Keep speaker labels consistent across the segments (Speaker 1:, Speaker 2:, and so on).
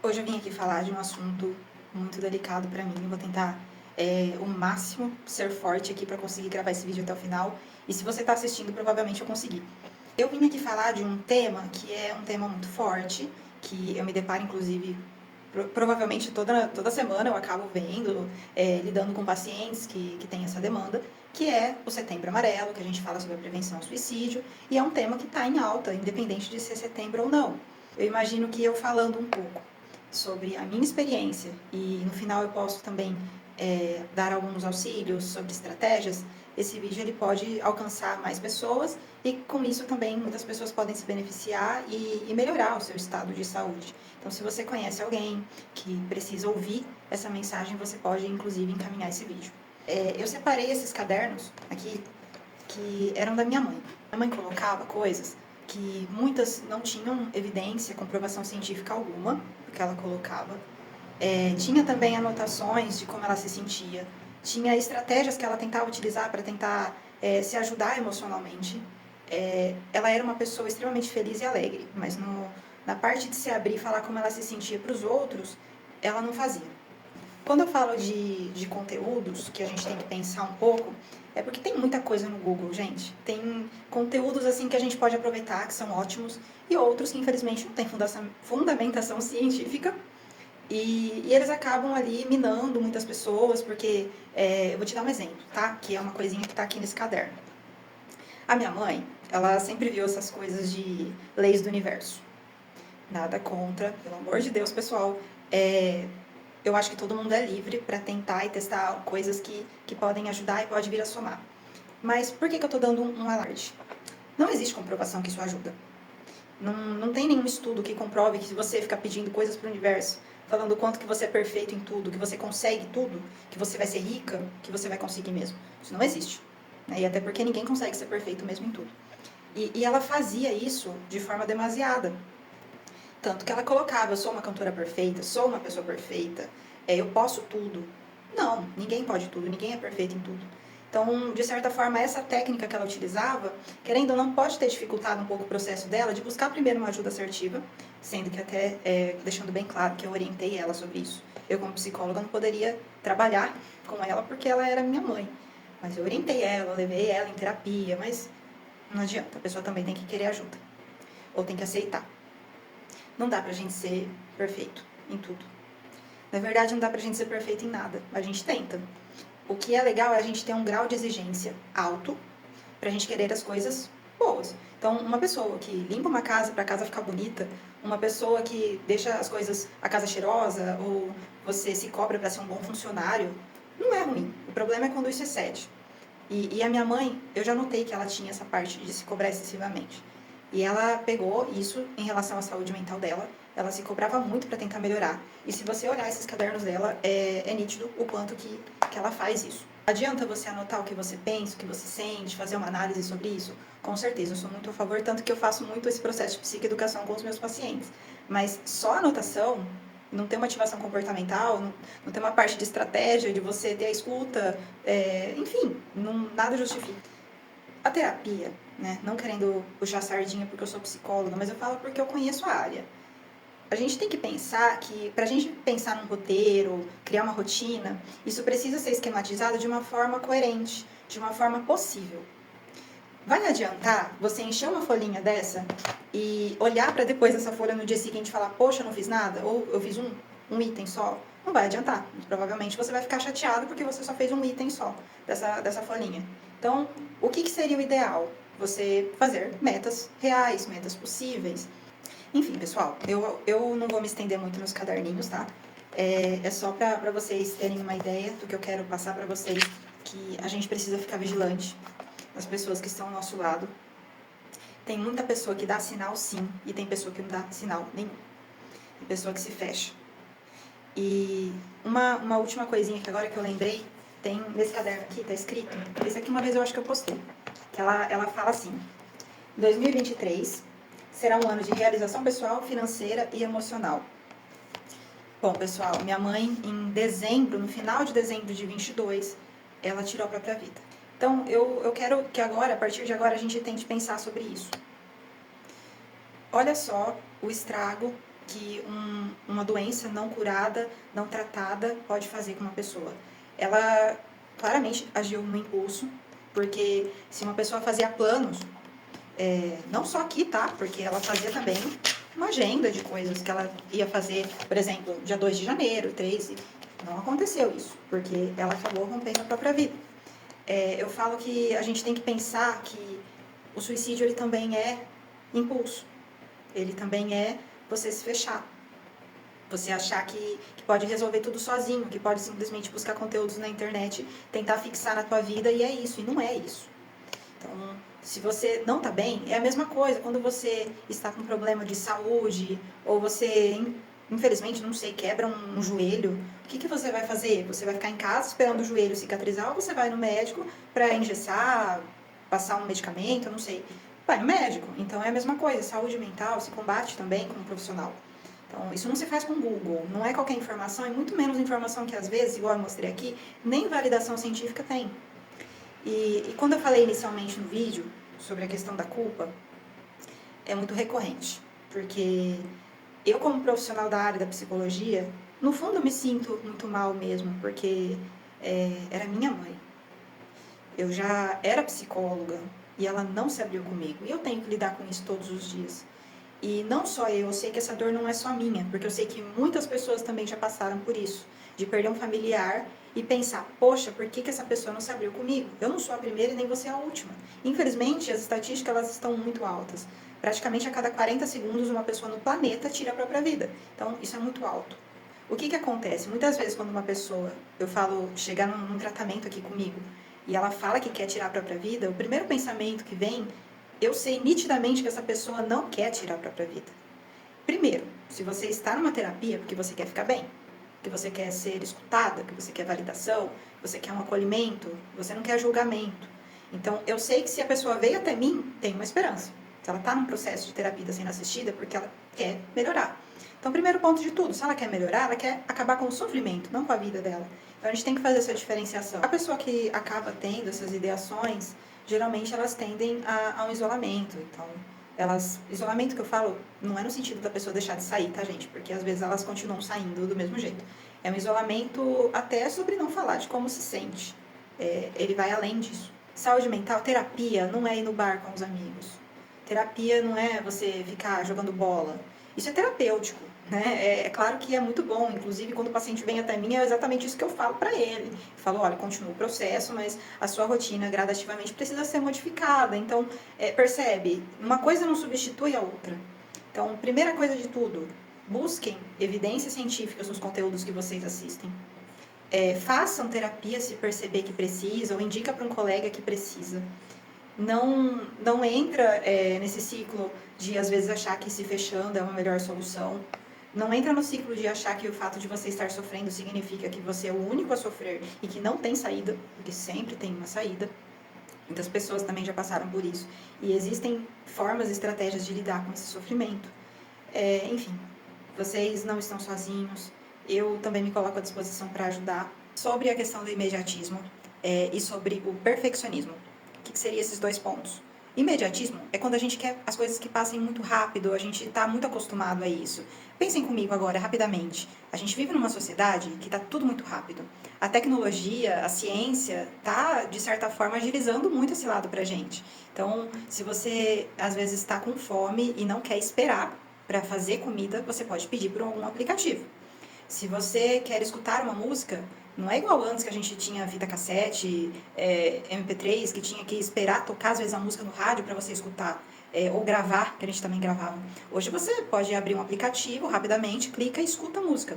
Speaker 1: Hoje eu vim aqui falar de um assunto muito delicado pra mim. Eu vou tentar o máximo ser forte aqui pra conseguir gravar esse vídeo até o final. E se você tá assistindo, provavelmente eu consegui. Eu vim aqui falar de um tema que é um tema muito forte, que eu me deparo, inclusive, provavelmente toda semana eu acabo vendo, lidando com pacientes que têm essa demanda, que é o Setembro Amarelo, que a gente fala sobre a prevenção ao suicídio, e é um tema que está em alta, independente de ser setembro ou não. Eu imagino que eu falando um pouco sobre a minha experiência e no final eu posso também dar alguns auxílios sobre estratégias, esse vídeo ele pode alcançar mais pessoas e com isso também muitas pessoas podem se beneficiar e melhorar o seu estado de saúde. Então, se você conhece alguém que precisa ouvir essa mensagem, você pode inclusive encaminhar esse vídeo. Eu separei esses cadernos aqui que eram da minha mãe. Minha mãe colocava coisas que muitas não tinham evidência, comprovação científica alguma, porque ela colocava. Tinha também anotações de como ela se sentia, tinha estratégias que ela tentava utilizar para tentar se ajudar emocionalmente. Ela era uma pessoa extremamente feliz e alegre, mas na parte de se abrir e falar como ela se sentia para os outros, ela não fazia. Quando eu falo de conteúdos que a gente tem que pensar um pouco, é porque tem muita coisa no Google, gente. Tem conteúdos assim que a gente pode aproveitar, que são ótimos, e outros que infelizmente não têm fundamentação científica. E eles acabam ali minando muitas pessoas, porque eu vou te dar um exemplo, tá? Que é uma coisinha que tá aqui nesse caderno. A minha mãe, ela sempre viu essas coisas de leis do universo. Nada contra, pelo amor de Deus, pessoal. Eu acho que todo mundo é livre para tentar e testar coisas que podem ajudar e pode vir a somar. Mas por que eu estou dando um alarde? Não existe comprovação que isso ajuda. Não tem nenhum estudo que comprove que se você ficar pedindo coisas para o universo, falando o quanto que você é perfeito em tudo, que você consegue tudo, que você vai ser rica, que você vai conseguir mesmo. Isso não existe. E até porque ninguém consegue ser perfeito mesmo em tudo. E ela fazia isso de forma demasiada. Tanto que ela colocava, eu sou uma cantora perfeita, sou uma pessoa perfeita, eu posso tudo. Não, ninguém pode tudo, ninguém é perfeito em tudo. Então, de certa forma, essa técnica que ela utilizava, querendo ou não, pode ter dificultado um pouco o processo dela de buscar primeiro uma ajuda assertiva, sendo que até, deixando bem claro que eu orientei ela sobre isso. Eu, como psicóloga, não poderia trabalhar com ela porque ela era minha mãe. Mas eu orientei ela, levei ela em terapia, mas não adianta, a pessoa também tem que querer ajuda. Ou tem que aceitar. Não dá pra gente ser perfeito em tudo. Na verdade, não dá pra gente ser perfeito em nada. A gente tenta. O que é legal é a gente ter um grau de exigência alto pra gente querer as coisas boas. Então, uma pessoa que limpa uma casa pra casa ficar bonita, uma pessoa que deixa as coisas, a casa cheirosa, ou você se cobra pra ser um bom funcionário, não é ruim. O problema é quando isso excede. E a minha mãe, eu já notei que ela tinha essa parte de se cobrar excessivamente. E ela pegou isso em relação à saúde mental dela. Ela se cobrava muito para tentar melhorar. E se você olhar esses cadernos dela, é nítido o quanto que ela faz isso. Adianta você anotar o que você pensa, o que você sente, fazer uma análise sobre isso? Com certeza, eu sou muito a favor, tanto que eu faço muito esse processo de psicoeducação com os meus pacientes. Mas só a anotação, não tem uma ativação comportamental, não tem uma parte de estratégia, de você ter a escuta, enfim, nada justifica. A terapia, né, não querendo puxar sardinha porque eu sou psicóloga, mas eu falo porque eu conheço a área. A gente tem que pensar que, para a gente pensar num roteiro, criar uma rotina, isso precisa ser esquematizado de uma forma coerente, de uma forma possível. Vai adiantar você encher uma folhinha dessa e olhar para depois dessa folha no dia seguinte e falar, poxa, eu não fiz nada? Ou eu fiz um item só? Não vai adiantar. Provavelmente você vai ficar chateado porque você só fez um item só dessa folhinha. Então, o que seria o ideal? Você fazer metas reais, metas possíveis. Enfim, pessoal, eu não vou me estender muito nos caderninhos, tá? É só para vocês terem uma ideia do que eu quero passar para vocês, que a gente precisa ficar vigilante das pessoas que estão ao nosso lado. Tem muita pessoa que dá sinal sim, e tem pessoa que não dá sinal nenhum. Tem pessoa que se fecha. E uma última coisinha que agora que eu lembrei, tem nesse caderno aqui, tá escrito, esse aqui uma vez eu acho que eu postei, que ela fala assim, 2023 será um ano de realização pessoal, financeira e emocional. Bom, pessoal, minha mãe, em dezembro, no final de dezembro de 22, ela tirou a própria vida. Então, eu quero que agora, a partir de agora, a gente tente pensar sobre isso. Olha só o estrago que uma doença não curada, não tratada, pode fazer com uma pessoa. Ela claramente agiu no impulso, porque se uma pessoa fazia planos, não só aqui, tá? Porque ela fazia também uma agenda de coisas que ela ia fazer, por exemplo, dia 2 de janeiro, 3, não aconteceu isso, porque ela acabou rompendo a própria vida. Eu falo que a gente tem que pensar que o suicídio ele também é impulso, ele também é você se fechar, você achar que pode resolver tudo sozinho, que pode simplesmente buscar conteúdos na internet, tentar fixar na tua vida e é isso, e não é isso. Então, se você não está bem, é a mesma coisa. Quando você está com um problema de saúde, ou você, infelizmente, não sei, quebra um joelho, o que você vai fazer? Você vai ficar em casa esperando o joelho cicatrizar, ou você vai no médico para engessar, passar um medicamento, eu não sei. Vai no médico. Então, é a mesma coisa. Saúde mental se combate também como profissional. Então, isso não se faz com Google. Não é qualquer informação, e muito menos informação que, às vezes, igual eu mostrei aqui, nem validação científica tem. E quando eu falei inicialmente no vídeo sobre a questão da culpa, é muito recorrente, porque eu, como profissional da área da psicologia, no fundo eu me sinto muito mal mesmo, porque era minha mãe. Eu já era psicóloga e ela não se abriu comigo, e eu tenho que lidar com isso todos os dias. E não só eu sei que essa dor não é só minha, porque eu sei que muitas pessoas também já passaram por isso, de perder um familiar e pensar, poxa, por que essa pessoa não se abriu comigo? Eu não sou a primeira e nem você a última. Infelizmente, as estatísticas elas estão muito altas. Praticamente a cada 40 segundos uma pessoa no planeta tira a própria vida. Então, isso é muito alto. O que acontece? Muitas vezes quando uma pessoa, eu falo, chegar num tratamento aqui comigo, e ela fala que quer tirar a própria vida, o primeiro pensamento que vem, eu sei nitidamente que essa pessoa não quer tirar a própria vida. Primeiro, se você está numa terapia porque você quer ficar bem, que você quer ser escutada, que você quer validação, que você quer um acolhimento, você não quer julgamento. Então, eu sei que se a pessoa veio até mim, tem uma esperança. Se ela está num processo de terapia sendo assistida, porque ela quer melhorar. Então, primeiro ponto de tudo, se ela quer melhorar, ela quer acabar com o sofrimento, não com a vida dela. Então, a gente tem que fazer essa diferenciação. A pessoa que acaba tendo essas ideações, geralmente elas tendem a um isolamento. Então, isolamento que eu falo não é no sentido da pessoa deixar de sair, tá, gente? Porque às vezes elas continuam saindo do mesmo jeito. É um isolamento até sobre não falar de como se sente. Ele vai além disso. Saúde mental, terapia não é ir no bar com os amigos. Terapia não é você ficar jogando bola. Isso é terapêutico, né? É claro que é muito bom. Inclusive, quando o paciente vem até mim, é exatamente isso que eu falo para ele. Eu falo, olha, continua o processo, mas a sua rotina gradativamente precisa ser modificada. Então, percebe, uma coisa não substitui a outra. Então, primeira coisa de tudo, busquem evidências científicas nos conteúdos que vocês assistem. Façam terapia se perceber que precisa, ou indica para um colega que precisa. Não entra nesse ciclo de, às vezes, achar que se fechando é uma melhor solução. Não entra no ciclo de achar que o fato de você estar sofrendo significa que você é o único a sofrer e que não tem saída, porque sempre tem uma saída. Muitas pessoas também já passaram por isso. E existem formas e estratégias de lidar com esse sofrimento. Enfim, vocês não estão sozinhos. Eu também me coloco à disposição para ajudar. Sobre a questão do imediatismo e sobre o perfeccionismo. O que seriam esses dois pontos? Imediatismo é quando a gente quer as coisas que passem muito rápido, a gente está muito acostumado a isso. Pensem comigo agora, rapidamente. A gente vive numa sociedade que está tudo muito rápido. A tecnologia, a ciência, está, de certa forma, agilizando muito esse lado para a gente. Então, se você, às vezes, está com fome e não quer esperar para fazer comida, você pode pedir por algum aplicativo. Se você quer escutar uma música, não é igual antes que a gente tinha fita cassete, MP3, que tinha que esperar tocar às vezes a música no rádio para você escutar, ou gravar, que a gente também gravava. Hoje você pode abrir um aplicativo rapidamente, clica e escuta a música.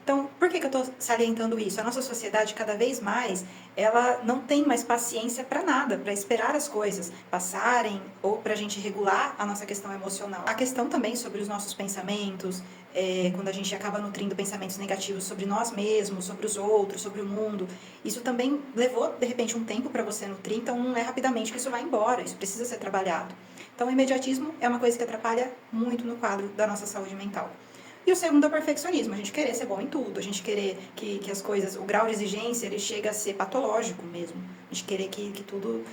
Speaker 1: Então, por que eu estou salientando isso? A nossa sociedade, cada vez mais, ela não tem mais paciência para nada, para esperar as coisas passarem ou para a gente regular a nossa questão emocional. A questão também sobre os nossos pensamentos, quando a gente acaba nutrindo pensamentos negativos sobre nós mesmos, sobre os outros, sobre o mundo, isso também levou, de repente, um tempo para você nutrir, então não é rapidamente que isso vai embora, isso precisa ser trabalhado. Então, o imediatismo é uma coisa que atrapalha muito no quadro da nossa saúde mental. E o segundo é o perfeccionismo, a gente querer ser bom em tudo, a gente querer que as coisas, o grau de exigência, ele chega a ser patológico mesmo. A gente querer que tudo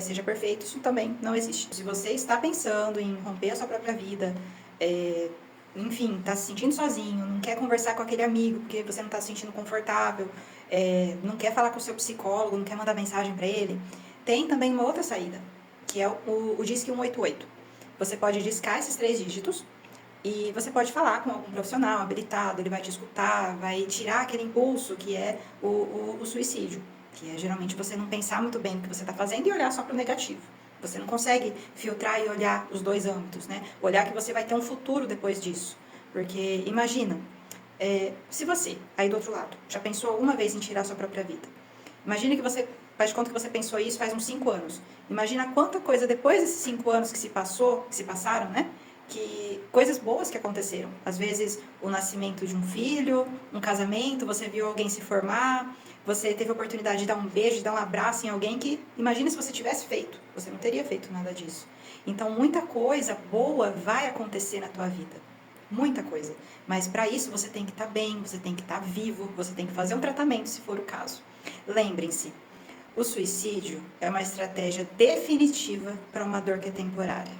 Speaker 1: seja perfeito, isso também não existe. Se você está pensando em romper a sua própria vida, enfim, está se sentindo sozinho, não quer conversar com aquele amigo porque você não está se sentindo confortável, não quer falar com o seu psicólogo, não quer mandar mensagem para ele, tem também uma outra saída, que é o Disque 188. Você pode discar esses 3 dígitos e você pode falar com algum profissional habilitado, ele vai te escutar, vai tirar aquele impulso que é o suicídio, que é geralmente você não pensar muito bem no que você está fazendo e olhar só para o negativo. Você não consegue filtrar e olhar os 2 âmbitos, né? Olhar que você vai ter um futuro depois disso. Porque imagina, se você, aí do outro lado, já pensou alguma vez em tirar a sua própria vida? Imagina que você, faz de conta que você pensou isso faz uns 5 anos. Imagina quanta coisa depois desses 5 anos que se passaram, né? Que coisas boas que aconteceram. Às vezes, o nascimento de um filho, um casamento, você viu alguém se formar, você teve a oportunidade de dar um beijo, de dar um abraço em alguém que, imagina se você tivesse feito, você não teria feito nada disso. Então, muita coisa boa vai acontecer na tua vida. Muita coisa. Mas para isso você tem que estar bem, você tem que estar vivo, você tem que fazer um tratamento se for o caso. Lembrem-se, o suicídio é uma estratégia definitiva para uma dor que é temporária.